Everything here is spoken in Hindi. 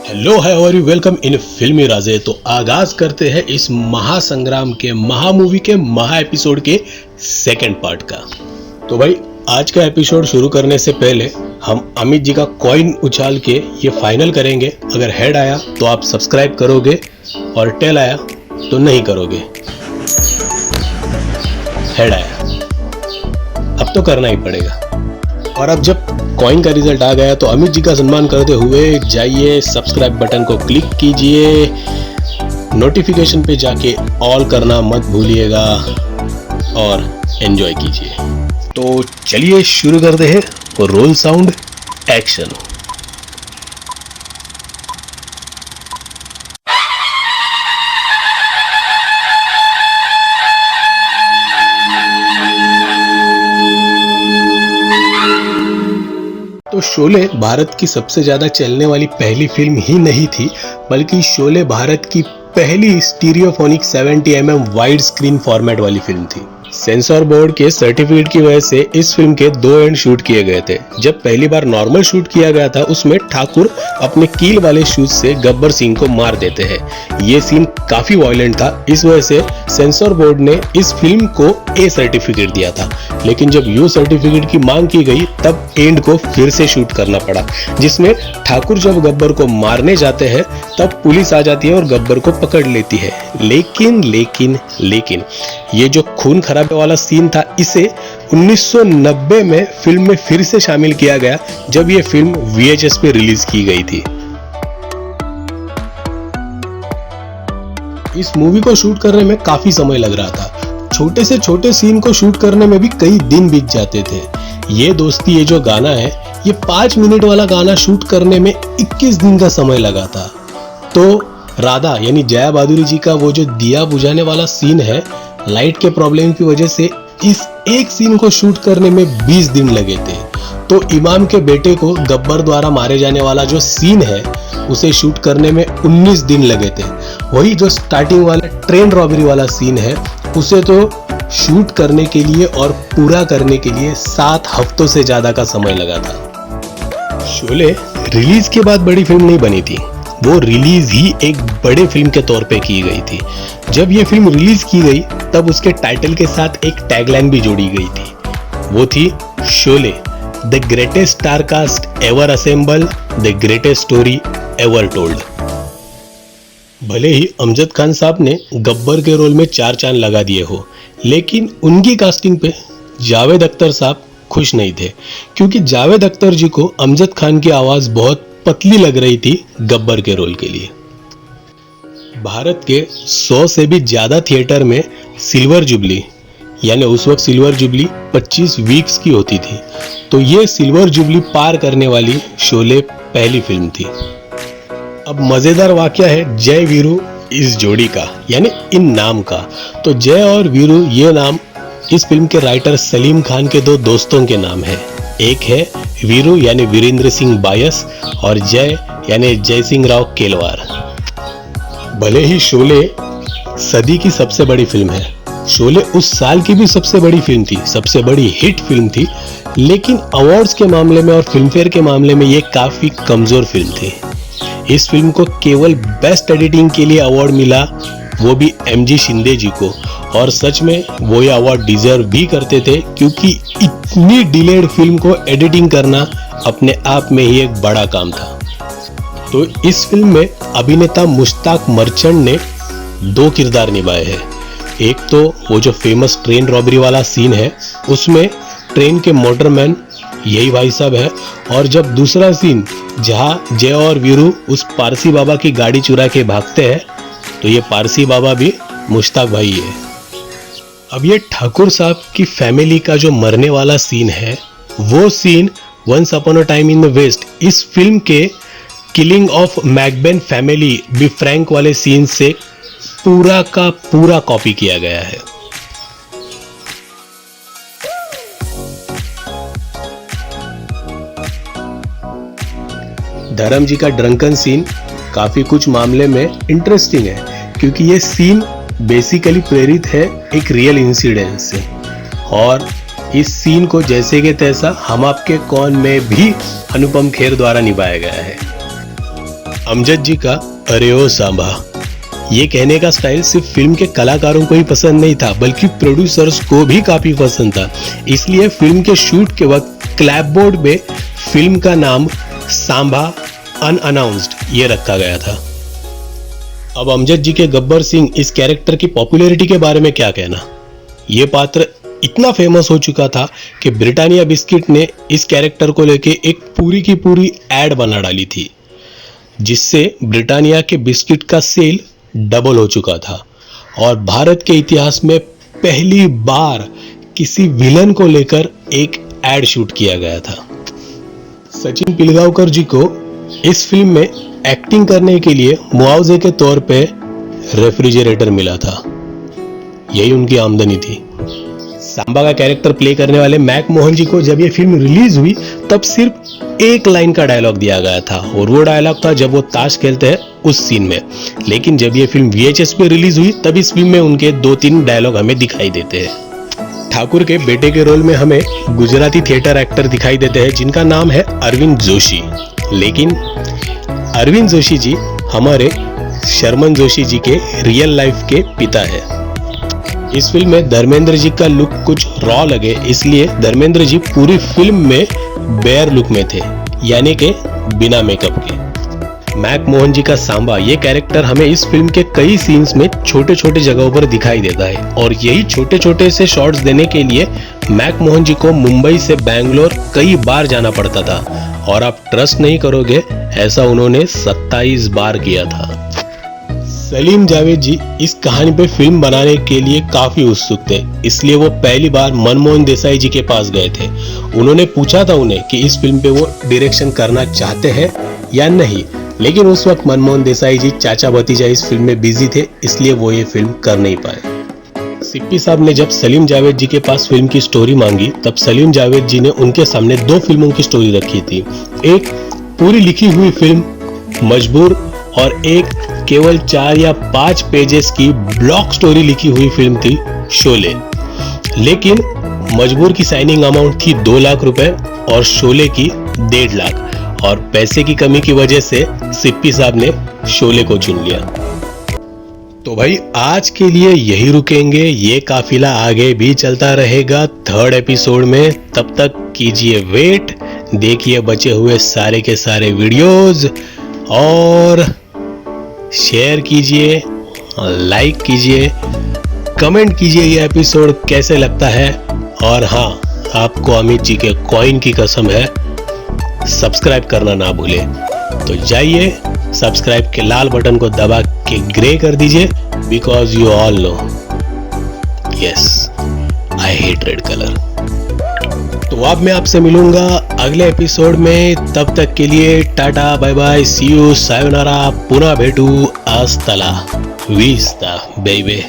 हेलो है और वेलकम इन फिल्मी राजे। तो आगाज करते हैं इस महासंग्राम के महामूवी के महा एपिसोड के सेकंड पार्ट का। तो भाई आज का एपिसोड शुरू करने से पहले हम अमित जी का कॉइन उछाल के ये फाइनल करेंगे। अगर हेड आया तो आप सब्सक्राइब करोगे और टेल आया तो नहीं करोगे। हेड आया, अब तो करना ही पड़ेगा। और अब जब कॉइन का रिजल्ट आ गया तो अमित जी का सम्मान करते हुए जाइए सब्सक्राइब बटन को क्लिक कीजिए, नोटिफिकेशन पे जाके ऑल करना मत भूलिएगा और एंजॉय कीजिए। तो चलिए शुरू करते हैं। Role sound action. तो शोले भारत की सबसे ज्यादा चलने वाली पहली फिल्म ही नहीं थी, बल्कि शोले भारत की पहली stereophonic 70 mm wide screen format वाली फिल्म थी। सेंसर बोर्ड के सर्टिफिकेट की वजह से इस फिल्म के 2 एंड शूट किए गए थे। जब पहली बार नॉर्मल शूट किया गया था उसमें ठाकुर अपने कील वाले शूज से गब्बर सिंह को मार देते हैं। ये सीन काफी वायलेंट था, इस वजह से सेंसर बोर्ड ने इस फिल्म को ए सर्टिफिकेट दिया था। लेकिन जब यू सर्टिफिकेट की मांग की गई तब एंड को फिर से शूट करना पड़ा, जिसमें ठाकुर जब गब्बर को मारने जाते हैं तब पुलिस आ जाती है और गब्बर को पकड़ लेती है। लेकिन ये जो खून खराबे वाला सीन था इसे 1990 में फिल्म में फिर से शामिल किया गया जब ये फिल्म VHS पे रिलीज की गई थी। इस मूवी को शूट करने में काफी समय लग रहा था। छोटे से छोटे सीन को शूट करने में भी कई दिन बीत जाते थे। ये दोस्ती ये जो गाना है, ये 5 मिनट वाला गाना शूट करने में 21 दिन का समय लगा था। तो राधा यानी जया बहादुरी जी का वो जो दिया बुझाने वाला सीन है, लाइट के प्रॉब्लम की वजह से इस एक सीन को शूट करने में 20 दिन लगे थे। तो इमाम के बेटे को गब्बर द्वारा मारे जाने वाला जो सीन है उसे शूट करने में 19 दिन लगे थे। वही जो स्टार्टिंग वाला ट्रेन रॉबरी वाला सीन है उसे तो शूट करने के लिए और पूरा करने के लिए 7 हफ्तों से ज्यादा का समय लगा था। शोले रिलीज के बाद बड़ी फिल्म नहीं बनी थी, वो रिलीज ही एक बड़े फिल्म के तौर पे की गई थी। जब ये फिल्म रिलीज की गई तब उसके टाइटल के साथ एक टैगलाइन भी जोड़ी गई थी, वो थी Sholay, the greatest star cast ever assemble, the greatest story ever told. भले ही अमजद खान साहब ने गब्बर के रोल में 4 चांद लगा दिए हो, लेकिन उनकी कास्टिंग पे जावेद अख्तर साहब खुश नहीं थे, क्योंकि जावेद अख्तर जी को अमजद खान की आवाज बहुत पतली लग रही थी गब्बर के रोल के लिए। भारत के 100 से भी ज्यादा थिएटर में सिल्वर जुबली, यानी उस वक्त सिल्वर जुबली 25 वीक्स की होती थी, तो ये सिल्वर जुबली पार करने वाली शोले पहली फिल्म थी। अब मजेदार वाकया है जय वीरू इस जोड़ी का, यानी इन नाम का। तो जय और वीरू ये नाम इस फिल्म के राइटर सलीम खान के 2 दोस्तों के नाम है। एक है वीरू यानी वीरेंद्र सिंह बायस और जय यानी जय सिंह राव केलवार। भले ही शोले सदी की सबसे बड़ी फिल्म है, शोले उस साल की भी सबसे बड़ी फिल्म थी, सबसे बड़ी हिट फिल्म थी, लेकिन अवार्ड्स के मामले में और फिल्म फेयर के मामले में ये काफी कमजोर फिल्म थी। इस फिल्म को केवल बेस्ट एडिटिंग के लिए अवार्ड मिला, वो भी MG शिंदे जी को, और सच में वो ये अवार्ड डिजर्व भी करते थे, क्योंकि इतनी डिलेड फिल्म को एडिटिंग करना अपने आप में ही एक बड़ा काम था। तो इस फिल्म में अभिनेता मुश्ताक मर्चेंट ने 2 किरदार निभाए हैं। एक तो वो जो फेमस ट्रेन रॉबरी वाला सीन है उसमें ट्रेन के मोटरमैन यही भाई साहब है, और जब दूसरा सीन जहां जय और वीरू उस पारसी बाबा की गाड़ी चुरा के भागते हैं तो ये पारसी बाबा भी मुश्ताक भाई है। अब ये ठाकुर साहब की फैमिली का जो मरने वाला सीन है, वो scene once upon a time in the west इस फिल्म के killing of McBain family by Frank वाले सीन से पूरा का पूरा कॉपी किया गया है। धर्म जी का ड्रंकन सीन काफी कुछ मामले में इंटरेस्टिंग है, क्योंकि ये सीन बेसिकली प्रेरित है एक रियल इंसिडेंट से, और इस सीन को जैसे के तैसा हम आपके कौन में भी अनुपम खेर द्वारा निभाया गया है। अमजद जी का अरे ओ सांबा, ये कहने का स्टाइल सिर्फ फिल्म के कलाकारों को ही पसंद नहीं था बल्कि प्रोड्यूसर्स को भी काफी पसंद था। इसलिए फिल्म के शूट के वक्त क्लैपबोर्ड में फिल्म का नाम सांबा अनअनाउंस्ड ये रखा गया था। अब अमजद जी के गब्बर सिंह इस कैरेक्टर की पॉपुलैरिटी के बारे में क्या कहना। ये पात्र इतना फेमस हो चुका था कि ब्रिटानिया बिस्किट ने इस कैरेक्टर को लेके एक पूरी की पूरी एड बना डाली थी, जिससे ब्रिटानिया के बिस्किट का सेल डबल हो चुका था और भारत के इतिहास में पहली बार किसी विलन को लेकर एक एड शूट किया गया था। सचिन पिलगांवकर जी को इस फिल्म में एक्टिंग करने के लिए मुआवजे के तौर पे रेफ्रिजरेटर मिला था, यही उनकी आमदनी थी। सांबा का कैरेक्टर प्ले करने वाले मैक मोहन जी को जब ये फिल्म रिलीज हुई तब सिर्फ एक लाइन का डायलॉग दिया गया था और वो डायलॉग था जब वो ताश खेलते हैं उस सीन में। लेकिन जब ये फिल्म VHS पे रिलीज हुई तब इस फिल्म में उनके 2-3 डायलॉग हमें दिखाई देते हैं। ठाकुर के बेटे के रोल में हमें गुजराती थिएटर एक्टर दिखाई देते हैं जिनका नाम है अरविंद जोशी। लेकिन अरविंद जोशी जी हमारे शर्मन जोशी जी के रियल लाइफ के पिता है। इस फिल्म में धर्मेंद्र जी का लुक कुछ रॉ लगे, इसलिए धर्मेंद्र जी पूरी फिल्म में बेयर लुक में थे, यानी कि बिना मेकअप के। मैक मोहन जी का सांबा ये कैरेक्टर हमें इस फिल्म के कई सीन्स में छोटे छोटे जगहों पर दिखाई देता है और यही छोटे छोटे से शॉट्स देने के लिए मैक मोहन जी को मुंबई से बैंगलोर कई बार जाना पड़ता था और आप ट्रस्ट नहीं करोगे ऐसा उन्होंने 27 बार किया था। सलीम जावेद जी इस कहानी पे फिल्म बनाने के लिए काफी उत्सुक थे, इसलिए वो पहली बार मनमोहन देसाई जी के पास गए थे। उन्होंने पूछा था उन्हें कि इस फिल्म पे वो डायरेक्शन करना चाहते हैं या नहीं, लेकिन उस वक्त मनमोहन देसाई जी चाचा भतीजा इस फिल्म में बिजी थे, इसलिए वो ये फिल्म कर नहीं पाए। सिप्पी साहब ने जब सलीम जावेद जी के पास फिल्म की स्टोरी मांगी तब सलीम जावेद जी ने उनके सामने 2 फिल्मों की स्टोरी रखी थी, एक पूरी लिखी हुई फिल्म मजबूर और एक केवल 4 या 5 पेजेस की ब्लॉक स्टोरी लिखी हुई फिल्म थी शोले। लेकिन मजबूर की साइनिंग अमाउंट थी 2 लाख रुपए और शोले की 1.5 लाख और पैसे की कमी की वजह से सिप्पी साहब ने शोले को चुन लिया। तो भाई आज के लिए यही रुकेंगे, ये काफिला आगे भी चलता रहेगा 3rd एपिसोड में। तब तक कीजिए वेट, देखिए बचे हुए सारे के सारे वीडियोस और शेयर कीजिए, लाइक कीजिए, कमेंट कीजिए ये एपिसोड कैसे लगता है। और हाँ, आपको अमित जी के कॉइन की कसम है, सब्सक्राइब करना ना भूले। तो जाइए सब्सक्राइब के लाल बटन को दबा के ग्रे कर दीजिए, because you all know yes I hate red colour. तो अब मैं आपसे मिलूंगा अगले एपिसोड में, तब तक के लिए tata bye bye, see you, सायोनारा, पुनः भेटू, आस्तला विस्ता बेबे।